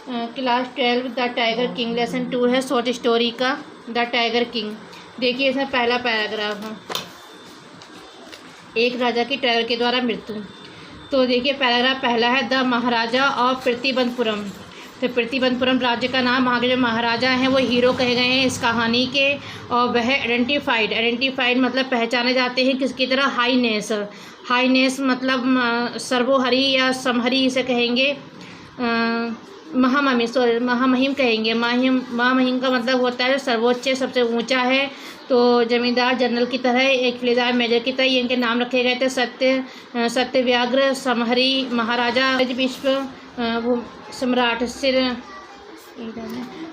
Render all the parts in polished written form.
Class 12 the tiger king lesson 2 है short story का the tiger king. देखिए इसमें पहला पैराग्राफ है, एक राजा की टाइगर के द्वारा मृत्यु। तो देखिए पैराग्राफ पहला है द महाराजा ऑफ प्रतिबंधपुरम। तो प्रतिबंधपुरम राज्य का नाम, वहाँ के जो महाराजा हैं वो हीरो कहे गए हैं इस कहानी के, और वह आइडेंटिफाइड मतलब पहचाने जाते हैं किसकी तरह, हाईनेस मतलब सर्वोहरी या समहरी इसे कहेंगे, महामहिम कहेंगे। महामहिम का मतलब होता है सर्वोच्च, सबसे ऊंचा है। तो जमींदार जनरल की तरह, एक फिलेदार मेजर की तरह इनके नाम रखे गए थे। सत्यव्याग्र, समहरी, महाराजा, विश्व सम्राट,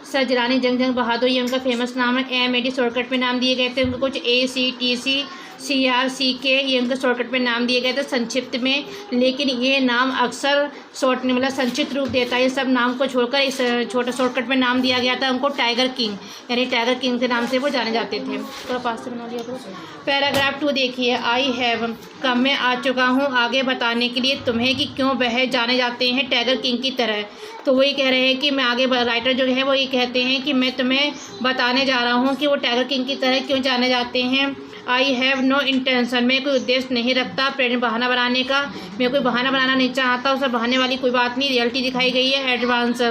सजरानी, जंग बहादुर, ये उनका फेमस नाम है। MAD शॉर्टकट में नाम दिए गए थे उनको। कुछ ACTC CRCK ये उनके शॉर्टकट में नाम दिए गए थे संक्षिप्त में, लेकिन ये नाम अक्सर शॉर्ट मतलब संक्षिप्त रूप देता है। ये सब नाम को छोड़कर इस छोटे शॉर्टकट में नाम दिया गया था उनको टाइगर किंग, यानी टाइगर किंग के नाम से वो जाने जाते थे। थोड़ा पास से बना लिया तो। पैराग्राफ 2 देखिए, आई हैव कम, मैं आ चुका हूँ आगे बताने के लिए तुम्हें कि क्यों वह जाने जाते हैं टाइगर किंग की तरह। तो वही कह रहे हैं कि मैं आगे, राइटर जो है वो ये कहते हैं कि मैं तुम्हें बताने जा रहा हूँ कि वो टाइगर किंग की तरह क्यों जाने जाते हैं। आई हैव नो इंटेंशन, मैं कोई उद्देश्य नहीं रखता बहाना बनाने का, मैं कोई बहाना बनाना नहीं चाहता, उसे बहाने वाली कोई बात नहीं। रियलिटी दिखाई गई है एडवांस,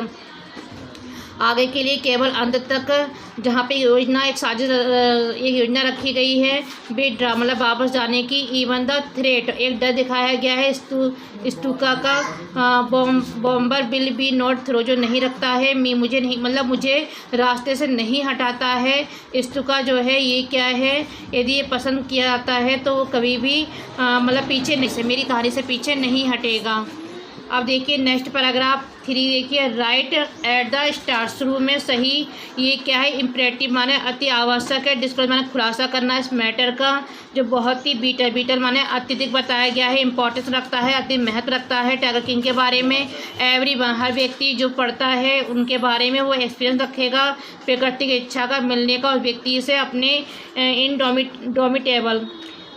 आगे के लिए केवल अंत तक, जहाँ पे योजना एक साजिश, एक योजना रखी गई है बेड्रा मतलब वापस जाने की। इवन द थ्रेट, एक डर दिखाया गया है स्टूका का, bomber will be not throw, जो नहीं रखता है मुझे नहीं मतलब मुझे रास्ते से नहीं हटाता है। स्टूका जो है ये क्या है, यदि ये पसंद किया जाता है तो वो कभी भी मतलब पीछे नहीं से, मेरी कहानी से पीछे नहीं हटेगा। अब देखिए नेक्स्ट पैराग्राफ 3 देखिए, राइट एट द स्टार्ट, शुरू में सही, ये क्या है, इम्परेटिव माने अति आवश्यक है, डिस्क्लोज माने खुलासा करना इस मैटर का, जो बहुत ही बीटल माने अत्यधिक बताया गया है, इंपॉर्टेंस रखता है, अति महत्व रखता है टाइगर किंग के बारे में। हर व्यक्ति जो पढ़ता है उनके बारे में वो एक्सपीरियंस रखेगा प्राकृतिक इच्छा का मिलने का उस व्यक्ति से अपने इनडोमिटेबल।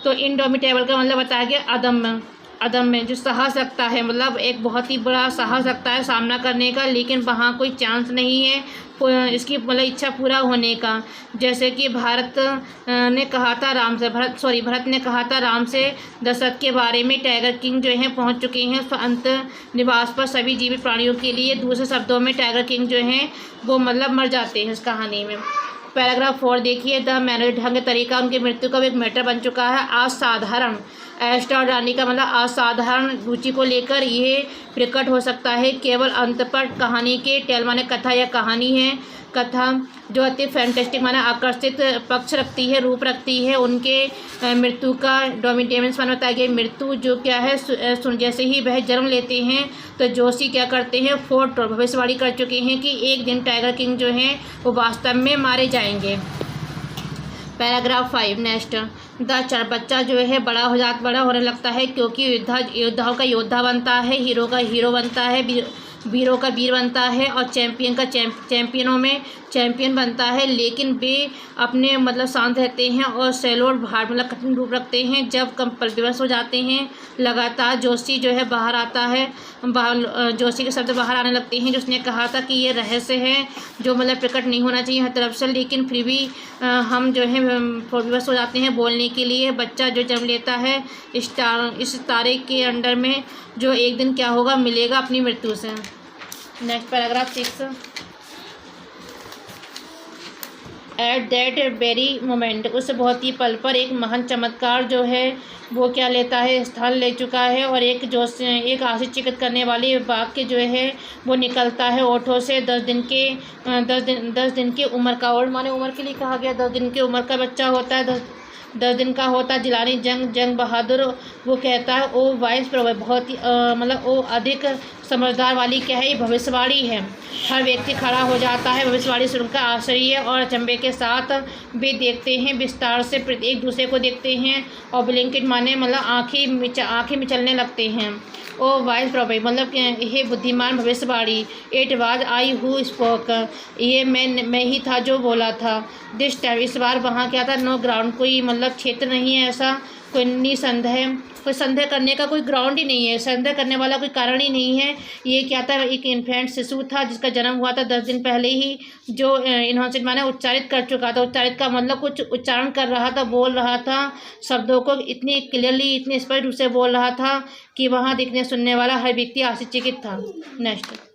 तो इनडोमिटेबल का मतलब बताया गया अदम में जो साहस रखता है, मतलब एक बहुत ही बड़ा साहस रखता है सामना करने का, लेकिन वहाँ कोई चांस नहीं है इसकी मतलब इच्छा पूरा होने का। जैसे कि भरत ने कहा था राम से दशरथ के बारे में, टाइगर किंग जो हैं पहुँच चुके हैं अंत निवास पर सभी जीवित प्राणियों के लिए। दूसरे शब्दों में टाइगर किंग जो हैं वो मतलब मर जाते हैं इस कहानी में। पैराग्राफ 4 देखिए, द मैनर, ढंग तरीका उनकी मृत्यु का एक मैटर बन चुका है। असाधारण, एस्टर रानी का मतलब असाधारण रुचि को लेकर ये प्रकट हो सकता है केवल अंत पर। कहानी के टेल माने कथा या कहानी है, कथा जो अति फैंटेस्टिक माने आकर्षित पक्ष रखती है, रूप रखती है। उनके मृत्यु का डोमिनेटेंस माने बताया गया मृत्यु जो क्या है, जैसे ही वह जन्म लेते हैं तो जोशी क्या करते हैं, भविष्यवाणी कर चुके हैं कि एक दिन टाइगर किंग जो हैं वो वास्तव में मारे जाएंगे। पैराग्राफ 5 नेक्स्ट, बच्चा जो है बड़ा होने लगता है क्योंकि योद्धाओं का योद्धा बनता है, हीरो का हीरो बनता है, वीरों का वीर बनता है और चैंपियन का चैंपियनों में चैंपियन बनता है। लेकिन वे अपने मतलब शांत रहते हैं और सैलोट भार मतलब कठिन रूप रखते हैं। जब कंपल विवश हो जाते हैं लगातार जोशी जो है बाहर आता है, जोशी के शब्द बाहर आने लगते हैं, जिसने कहा था कि ये रहस्य है जो मतलब प्रकट नहीं होना चाहिए हर तरफ से, लेकिन फिर भी हम जो है विवश हो जाते हैं बोलने के लिए। बच्चा जो जन्म लेता है इस तारे के अंडर में, जो एक दिन क्या होगा, मिलेगा अपनी मृत्यु से। Next paragraph 6, at that very moment, उस बहुत ही पल पर एक महान चमत्कार जो है वो क्या लेता है, स्थान ले चुका है, और एक आश्चर्यचकित करने वाली वाक्य जो है वो निकलता है ओठों से। 10 दिन की उम्र का, और माने उम्र के लिए कहा गया 10 दिन की उम्र का बच्चा होता है, 10 दिन का होता है। जिलानी जंग बहादुर वो कहता है ओ वाइस प्रॉफिट, बहुत ही मतलब वो अधिक समझदार वाली क्या है, ये भविष्यवाणी है। हर व्यक्ति खड़ा हो जाता है भविष्यवाणी सुनकर आश्चर्य और अचंभे के साथ। वे देखते हैं विस्तार से, एक दूसरे को देखते हैं और ब्लिंकिट माने मतलब आँखें मिचलने लगते हैं। ओ वाइस प्रॉफिट मतलब ये बुद्धिमान भविष्यवाणी। It was I who spoke, ये मैं ही था जो बोला था। दिस टाइम, इस बार वहाँ क्या था, नो ग्राउंड, कोई मतलब क्षेत्र नहीं है ऐसा कोई निसंदेह, कोई संदेह करने का कोई ग्राउंड ही नहीं है, संदेह करने वाला कोई कारण ही नहीं है। ये क्या था, एक इन्फेंट शिशु था जिसका जन्म हुआ था 10 दिन पहले ही, जो इनोसेंट माने उच्चारित कर चुका था। उच्चारित का मतलब कुछ उच्चारण कर रहा था, बोल रहा था, शब्दों को इतनी क्लियरली, इतने स्पष्ट रूप से बोल रहा था कि वहाँ देखने सुनने वाला हर व्यक्ति आश्चर्यचकित था। नेक्स्ट।